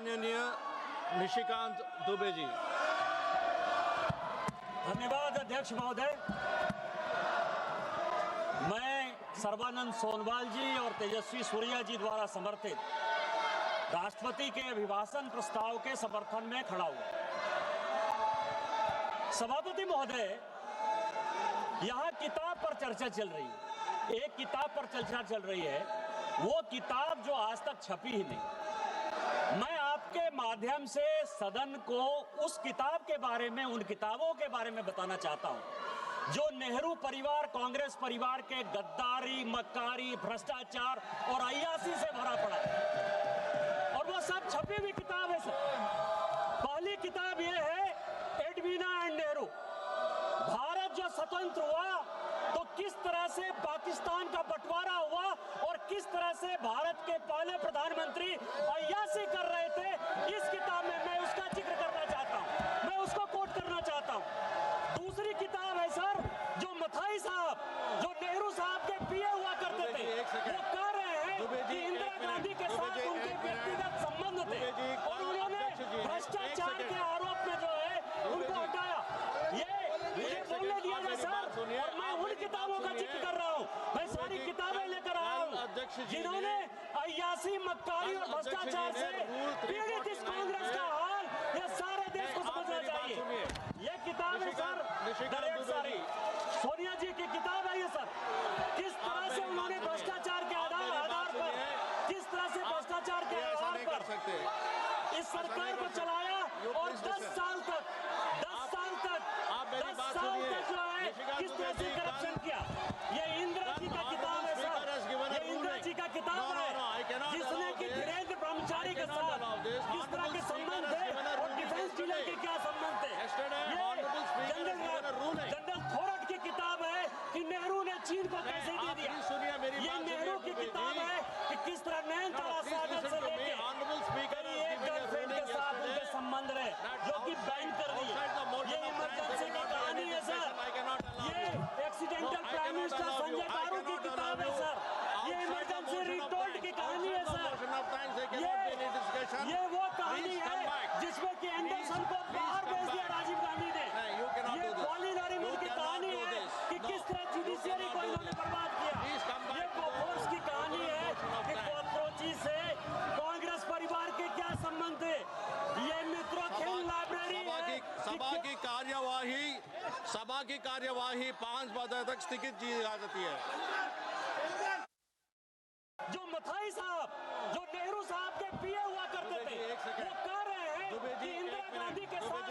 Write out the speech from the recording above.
माननीय निशिकांत दुबे जी। धन्यवाद अध्यक्ष महोदय। मैं सर्बानंद सोनवाल जी और तेजस्वी सूर्या जी द्वारा समर्थित राष्ट्रपति के अभिभाषण प्रस्ताव के समर्थन में खड़ा हुआ। सभापति महोदय, यहाँ किताब पर चर्चा चल रही है, एक किताब पर चर्चा चल रही है, वो किताब जो आज तक छपी ही नहीं। मैं आपके माध्यम से सदन को उस किताब के बारे में, उन किताबों के बारे में बताना चाहता हूं जो नेहरू परिवार, कांग्रेस परिवार के गद्दारी, मक्कारी, भ्रष्टाचार और अय्यासी से भरा पड़ा है, और वो सब छपी हुई किताब है सर। पहली किताब ये है एडवीना एंड नेहरू। भारत जो स्वतंत्र हुआ तो किस तरह से पाकिस्तान का बंटवारा हुआ और किस तरह से भारत के पहले प्रधानमंत्री अय्यासी कर रहे थे, इस किताब में मैं उसका जिक्र करना चाहता हूं, मैं उसको कोट करना चाहता हूं। दूसरी किताब है सर, जो मथाई साहब, जो नेहरू साहब के पीए हुआ करते थे, वो कह रहे हैं कि इंदिरा गांधी के साथ उनके व्यक्तिगत संबंध थे और उन्होंने भ्रष्टाचार के आरोप में जो है उनको हटाया। ये मुझे बोलने दिया जाए सर, और मैं उन किताबों का जिक्र कर रहा हूँ। मैं सारी किताबें लेकर आया हूँ जिन्होंने अय्यासी, मक्कारी और भ्रष्टाचार से पीड़ित इस कांग्रेस का हाल ये सारे देश को समझना चाहिए। ये किताब है सर, डायरेक्ट सारी सोनिया जी की किताब है ये सर। किस तरह से उन्होंने भ्रष्टाचार के आधार पर, किस तरह से भ्रष्टाचार के आधार पर इस सरकार को चलाया और 10 साल तक जो है किस तरह से करप्शन किया। ये इंदिरा जी का किताब है सर, ये इंदिरा जी का किताब है जिसने कि धीरेन्द्र ब्रह्मचारी के साथ किस तरह के संबंध थे और डिफेंस डीलर के क्या संबंध थे। ये जनरल थोरट की किताब है कि नेहरू ने चीन को कैसे दे दिया। ये नेहरू की किताब है कि किस तरह नयनतारा सागर से लेके एक गर्लफ्रेंड के साथ उनके संबंध रहे जो कि बैन कर दिए। ये इमरजेंसी की कहानी है सर। ये एक्सीडेंटल प्राइम मिनिस्टर संजय बारू की किताब है सर। ये इमरजेंसी रिटोल्ड की कहानी है सर। ये वो कहानी है जिसमें कि एंडरसन को बाहर भेज दिया राजीव गांधी ने। ये कॉलिन नरीमन की कहानी है कि किस तरह जुडिशियरी को इन्होंने बर्बाद किया। ये बोफोर्स की कहानी है कि कॉकरोची से कांग्रेस परिवार के क्या संबंध थे। ये मित्रों खेल लाइब्रेरी है। सभा की कार्यवाही 5 बजे तक स्थगित की जा सकती है। जो मथाई साहब, जो नेहरू साहब के पीए हुआ करते थे, वो कह रहे हैं कि इंदिरा गांधी के साथ